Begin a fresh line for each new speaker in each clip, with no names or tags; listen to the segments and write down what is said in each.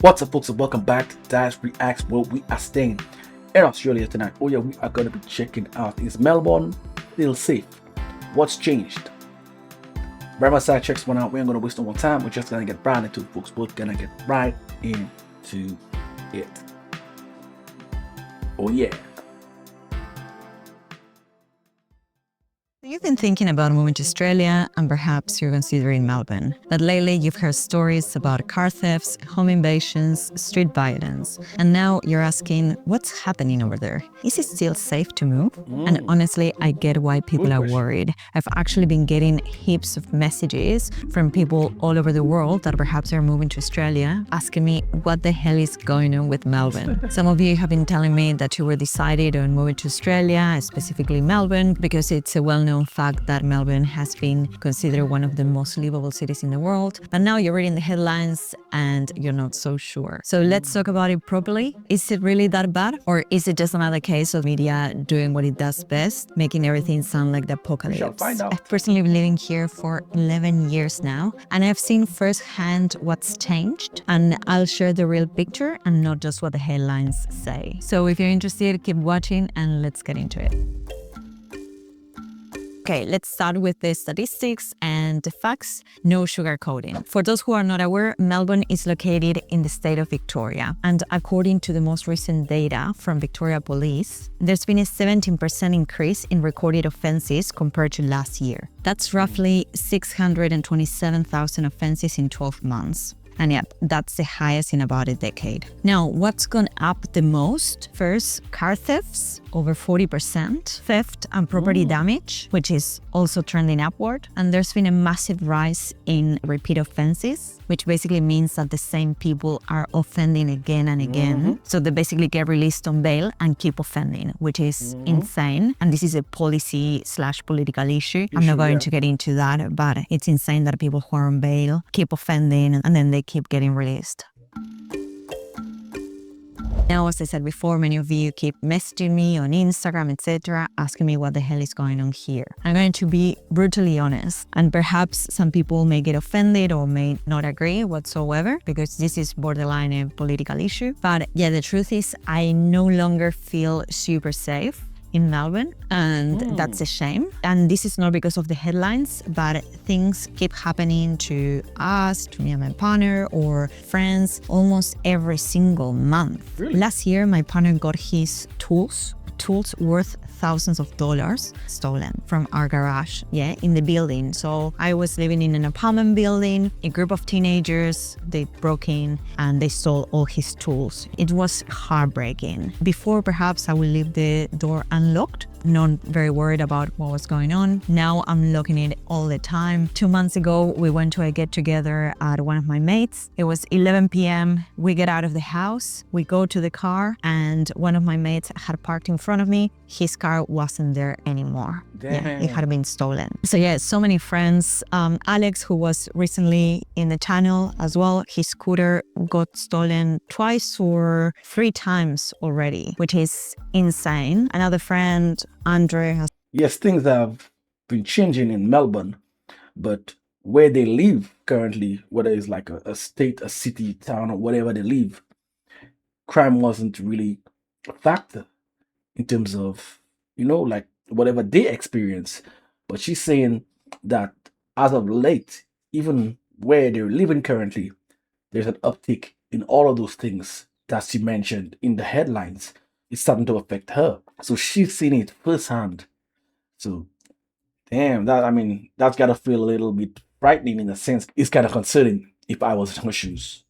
What's up, folks, and welcome back to Dyce Reacts, where we are staying in Australia tonight. Oh yeah, we are going to be checking out, is Melbourne still safe? What's changed? Right side checks one out. We ain't going to waste no more time. We're just going to get right into it, folks. We're going to get right into it. Oh yeah.
You've been thinking about moving to Australia and perhaps you're considering Melbourne. But lately you've heard stories about car thefts, home invasions, street violence. And now you're asking, what's happening over there? Is it still safe to move? And honestly, I get why people are worried. I've actually been getting heaps of messages from people all over the world that perhaps are moving to Australia asking me what the hell is going on with Melbourne. Some of you have been telling me that you were decided on moving to Australia, specifically Melbourne, because it's a well-known fact that Melbourne has been considered one of the most livable cities in the world. But now you're reading the headlines and you're not so sure. So let's talk about it properly. Is it really that bad? Or is it just another case of media doing what it does best, making everything sound like the apocalypse? I've personally been living here for 11 years now, and I've seen firsthand what's changed, and I'll share the real picture and not just what the headlines say. So if you're interested, keep watching and let's get into it. Okay, let's start with the statistics and the facts, no sugarcoating. For those who are not aware, Melbourne is located in the state of Victoria. And according to the most recent data from Victoria Police, there's been a 17% increase in recorded offences compared to last year. That's roughly 627,000 offences in 12 months. And yeah, that's the highest in about a decade. Now, what's gone up the most? First, car thefts, over 40%, theft and property damage, which is also trending upward. And there's been a massive rise in repeat offenses, which basically means that the same people are offending again and again. So they basically get released on bail and keep offending, which is insane. And this is a policy/political issue. I'm not going to get into that, but it's insane that people who are on bail keep offending and then they keep getting released. Now, as I said before, many of you keep messaging me on Instagram, etc., asking me what the hell is going on here. I'm going to be brutally honest, and perhaps some people may get offended or may not agree whatsoever, because this is borderline a political issue. But yeah, the truth is I no longer feel super safe in Melbourne, and that's a shame. And this is not because of the headlines, but things keep happening to us, to me and my partner or friends, almost every single month. Really? Last year, my partner got his tools worth thousands of dollars stolen from our garage, in the building. So I was living in an apartment building, a group of teenagers, they broke in and they stole all his tools. It was heartbreaking. Before, perhaps I would leave the door unlocked, not very worried about what was going on. Now I'm locking it all the time. 2 months ago, we went to a get-together at one of my mates. It was 11 p.m. We get out of the house, we go to the car, and one of my mates had parked in front of me. His car wasn't there anymore. It had been stolen. So so many friends. Alex, who was recently in the channel as well, his scooter got stolen twice or 3 times already, which is insane. Another friend, Andre, has...
Yes, things have been changing in Melbourne, but where they live currently, whether it's like a state, a city, town, or whatever they live, crime wasn't really a factor in terms of, like whatever they experience. But she's saying that as of late, even where they're living currently, there's an uptick in all of those things that she mentioned in the headlines. It's starting to affect her. So she's seen it firsthand. So, damn, that's gotta feel a little bit frightening in a sense. It's kind of concerning if I was in her shoes.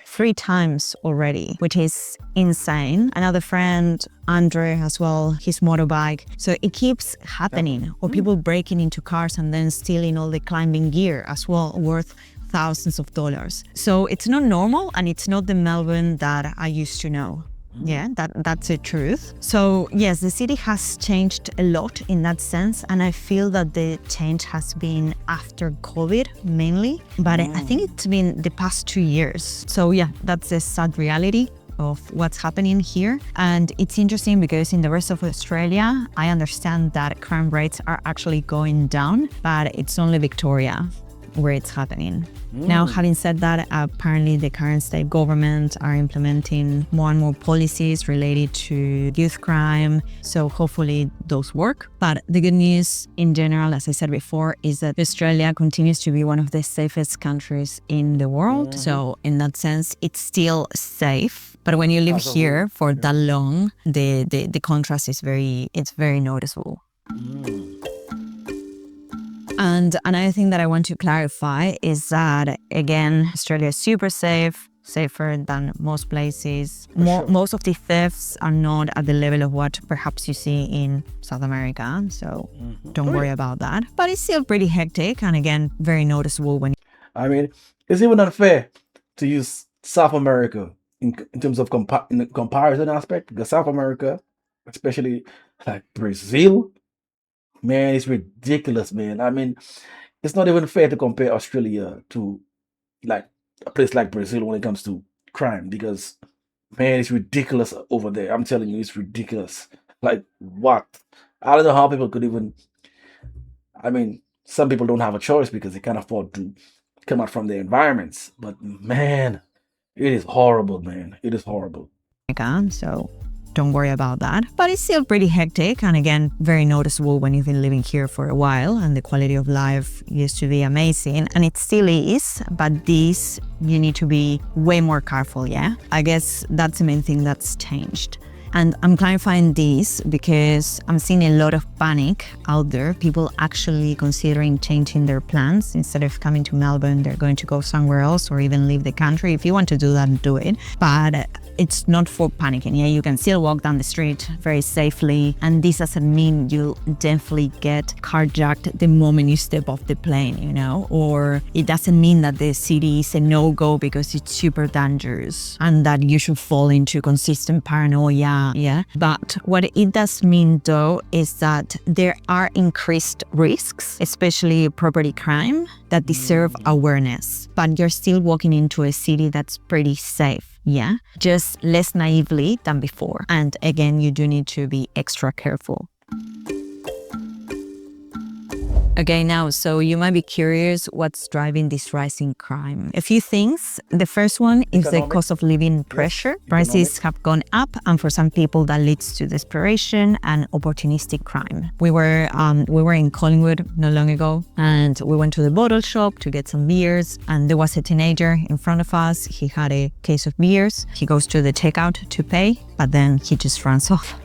3 times already, which is insane. Another friend, Andre, as well, his motorbike. So it keeps happening. Or people breaking into cars and then stealing all the climbing gear as well, worth thousands of dollars. So it's not normal, and it's not the Melbourne that I used to know. That's the truth. So yes, the city has changed a lot in that sense, and I feel that the change has been after COVID mainly, but I think it's been the past 2 years. So that's a sad reality of what's happening here. And it's interesting because in the rest of Australia, I understand that crime rates are actually going down, but it's only Victoria. where it's happening. Now, having said that, apparently the current state government are implementing more and more policies related to youth crime. So hopefully those work. But the good news in general, as I said before, is that Australia continues to be one of the safest countries in the world. So in that sense, it's still safe. But when you live here for that long, the contrast is very noticeable. And another thing that I want to clarify is that, again, Australia is super safe, safer than most places. Most of the thefts are not at the level of what perhaps you see in South America, so don't worry about that. But it's still pretty hectic, and again, very noticeable when...
I mean, it's even unfair to use South America in terms of in the comparison aspect, because South America, especially like Brazil, man, it's ridiculous, man. I mean, it's not even fair to compare Australia to like a place like Brazil when it comes to crime, because man, it's ridiculous over there. I'm telling you, it's ridiculous. Like what? I don't know how people could even. I mean, some people don't have a choice because they can't afford to come out from their environments. But man, it is horrible, man. It is horrible.
So don't worry about that. But it's still pretty hectic, and again, very noticeable when you've been living here for a while, and the quality of life used to be amazing, and it still is, but this, you need to be way more careful, yeah? I guess that's the main thing that's changed. And I'm clarifying this because I'm seeing a lot of panic out there. People actually considering changing their plans. Instead of coming to Melbourne, they're going to go somewhere else or even leave the country. If you want to do that, do it. But it's not for panicking. Yeah, you can still walk down the street very safely. And this doesn't mean you'll definitely get carjacked the moment you step off the plane, you know? Or it doesn't mean that the city is a no-go because it's super dangerous and that you should fall into consistent paranoia. Yeah, but what it does mean though is that there are increased risks, especially property crime, that deserve awareness. But you're still walking into a city that's pretty safe, yeah, just less naively than before. And again, you do need to be extra careful. Okay, now, so you might be curious what's driving this rising crime. A few things. The first one is the cost of living pressure. Prices have gone up, and for some people that leads to desperation and opportunistic crime. We were in Collingwood not long ago, and we went to the bottle shop to get some beers, and there was a teenager in front of us. He had a case of beers. He goes to the checkout to pay, but then he just runs off.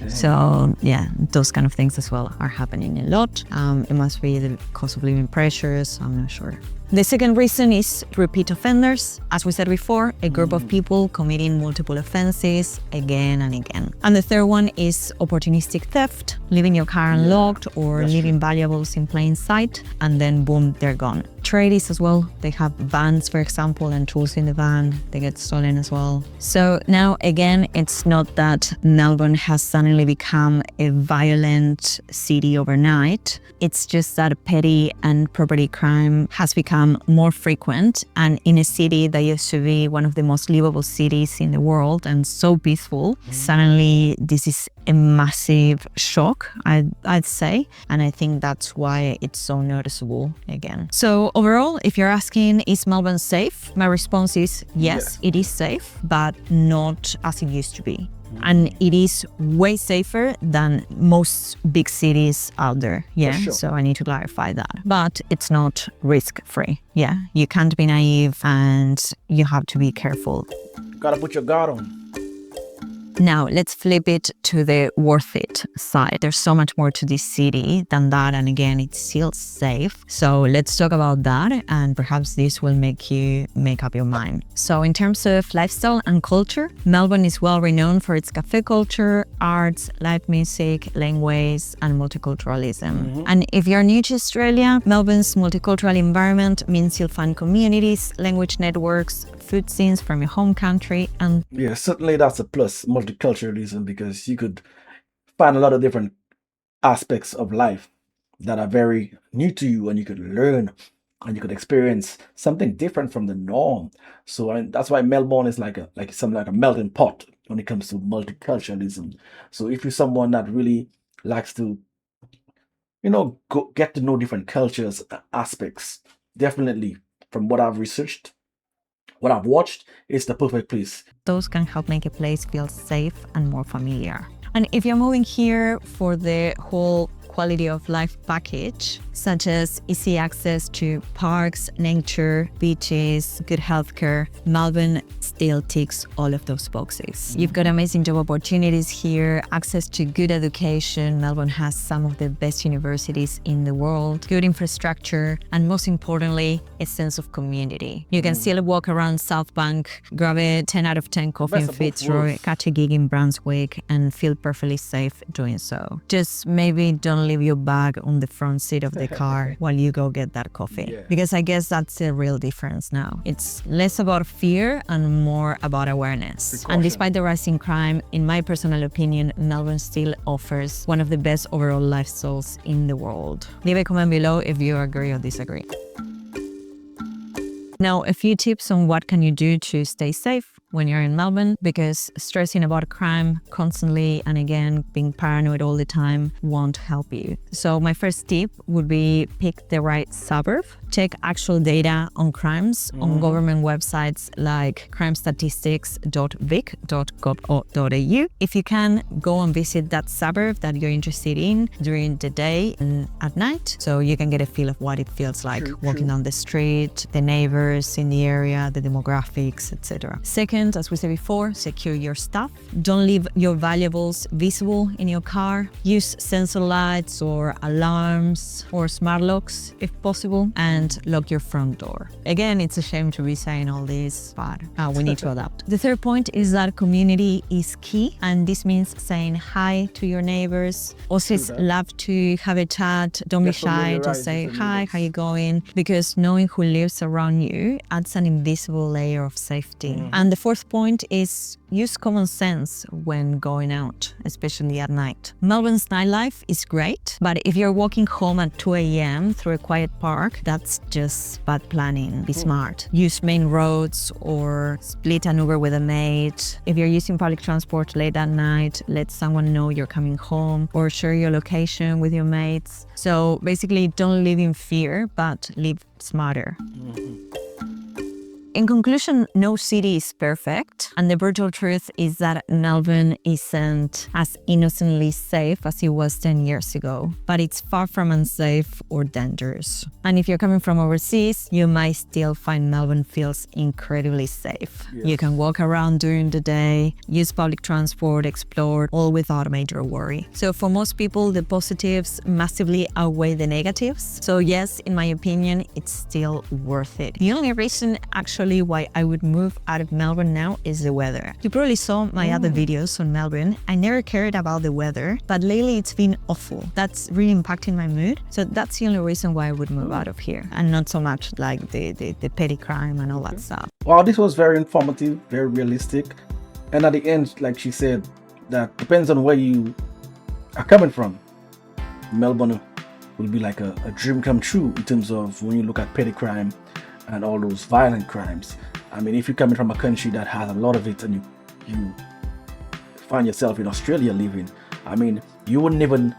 So yeah, those kind of things as well are happening a lot. It must be the cost of living pressures, I'm not sure. The second reason is repeat offenders. As we said before, a group of people committing multiple offenses again and again. And the third one is opportunistic theft, leaving your car unlocked or leaving valuables in plain sight, and then boom, they're gone. Tradies as well, they have vans, for example, and tools in the van, they get stolen as well. So now again, it's not that Melbourne has suddenly become a violent city overnight. It's just that petty and property crime has become more frequent, and in a city that used to be one of the most livable cities in the world and so peaceful, suddenly this is a massive shock, I'd say, and I think that's why it's so noticeable again. So overall, if you're asking, is Melbourne safe? My response is yes, it is safe, but not as it used to be. And it is way safer than most big cities out there. Yeah, so I need to clarify that. But it's not risk-free. Yeah, you can't be naive and you have to be careful.
Gotta put your guard on.
Now, let's flip it to the worth it side. There's so much more to this city than that. And again, it's still safe. So let's talk about that. And perhaps this will make you make up your mind. So in terms of lifestyle and culture, Melbourne is well renowned for its cafe culture, arts, live music, laneways, and multiculturalism. And if you're new to Australia, Melbourne's multicultural environment means you'll find communities, language networks, food scenes from your home country, and
yeah, certainly that's a plus, multiculturalism, because you could find a lot of different aspects of life that are very new to you, and you could learn and you could experience something different from the norm. So that's why Melbourne is like a melting pot when it comes to multiculturalism. So if you're someone that really likes to, get to know different cultures, aspects, definitely, from what I've researched, what I've watched, it's the perfect place.
Those can help make a place feel safe and more familiar. And if you're moving here for the whole quality of life package, such as easy access to parks, nature, beaches, good healthcare, Melbourne still ticks all of those boxes. You've got amazing job opportunities here, access to good education. Melbourne has some of the best universities in the world, good infrastructure, and most importantly, a sense of community. You can still walk around South Bank, grab a 10 out of 10 coffee in
Best of both
Fitzroy,
worlds.
catch a gig in Brunswick, and feel perfectly safe doing so. Just maybe don't leave your bag on the front seat of the car while you go get that coffee.
Yeah.
Because I guess that's the real difference now. It's less about fear and more about awareness.
Precaution.
And despite the rising crime, in my personal opinion, Melbourne still offers one of the best overall lifestyles in the world. Leave a comment below if you agree or disagree. Now, a few tips on what can you do to stay safe when you're in Melbourne, because stressing about crime constantly and again being paranoid all the time won't help you. So my first tip would be pick the right suburb. Check actual data on crimes on government websites like crimestatistics.vic.gov.au. If you can, go and visit that suburb that you're interested in during the day and at night, so you can get a feel of what it feels like walking down the street, the neighbors in the area, the demographics, etc. Second, as we said before, secure your stuff. Don't leave your valuables visible in your car. Use sensor lights or alarms or smart locks if possible, and lock your front door. Again, it's a shame to be saying all this, but we need to adapt. The third point is that community is key, and this means saying hi to your neighbors. Aussies love to have a chat. Don't be shy, just say hi, how you going? Because knowing who lives around you adds an invisible layer of safety. And the fourth point is use common sense when going out, especially at night. Melbourne's nightlife is great, but if you're walking home at 2 a.m. through a quiet park, that's just bad planning. Be smart. Use main roads or split an Uber with a mate. If you're using public transport late at night, let someone know you're coming home or share your location with your mates. So basically, don't live in fear, but live smarter. In conclusion, no city is perfect, and the brutal truth is that Melbourne isn't as innocently safe as it was 10 years ago, but it's far from unsafe or dangerous. And if you're coming from overseas, you might still find Melbourne feels incredibly safe.
Yes.
You can walk around during the day, use public transport, explore, all without a major worry. So for most people, the positives massively outweigh the negatives. So yes, in my opinion, it's still worth it. The only reason actually why I would move out of Melbourne now is the weather. You probably saw my other videos on Melbourne. I never cared about the weather, but lately it's been awful. That's really impacting my mood. So that's the only reason why I would move out of here, and not so much like the petty crime and all that stuff.
Wow, this was very informative, very realistic. And at the end, like she said, that depends on where you are coming from. Melbourne will be like a dream come true in terms of when you look at petty crime and all those violent crimes. I mean, if you're coming from a country that has a lot of it and you find yourself in Australia living, I mean, that wouldn't even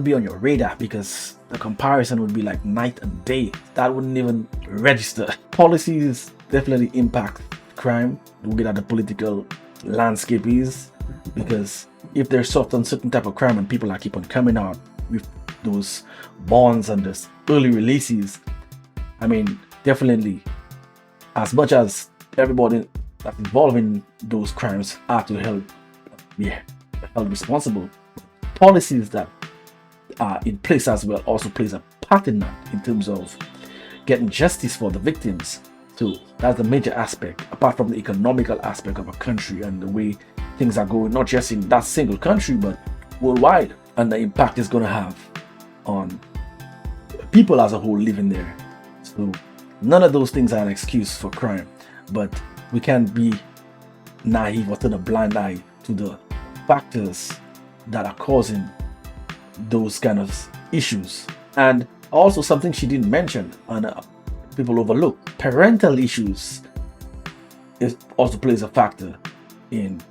be on your radar, because the comparison would be like night and day. That wouldn't even register. Policies definitely impact crime. Looking at the political landscape is, because if there's soft on certain type of crime and people are keep on coming out with those bonds and those early releases, I mean, definitely, as much as everybody that's involved in those crimes are to be held responsible, policies that are in place as well also plays a part in that, in terms of getting justice for the victims. So that's the major aspect, apart from the economical aspect of a country and the way things are going, not just in that single country, but worldwide, and the impact it's going to have on people as a whole living there. So none of those things are an excuse for crime, but we can't be naive or turn a blind eye to the factors that are causing those kind of issues. And also something she didn't mention and people overlook, parental issues also plays a factor in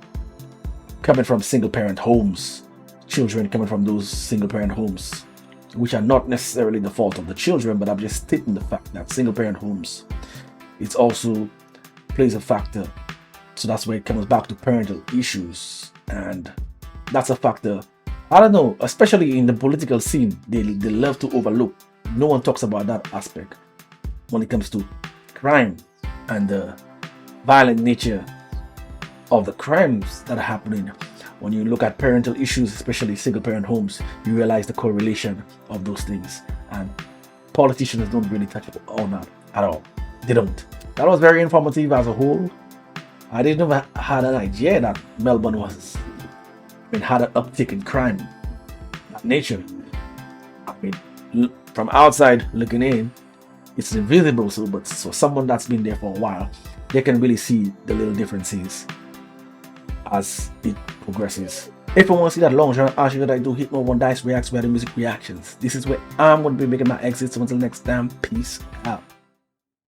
coming from single parent homes, children coming from those single parent homes. which are not necessarily the fault of the children, but I'm just stating the fact that single parent homes, it also plays a factor. So that's where it comes back to parental issues, and that's a factor. I don't know, especially in the political scene, they love to overlook. No one talks about that aspect when it comes to crime and the violent nature of the crimes that are happening. When you look at parental issues, especially single parent homes, you realize the correlation of those things. And politicians don't really touch on that at all. They don't. That was very informative as a whole. I didn't even had an idea that Melbourne had an uptick in crime of nature. I mean, from outside looking in, it's invisible. But someone that's been there for a while, they can really see the little differences as it progresses. If you want to see that long genre action that I do, hit me on Dyce Reacts, where the music reactions. This is where I'm going to be making my exits. So until next time, peace out.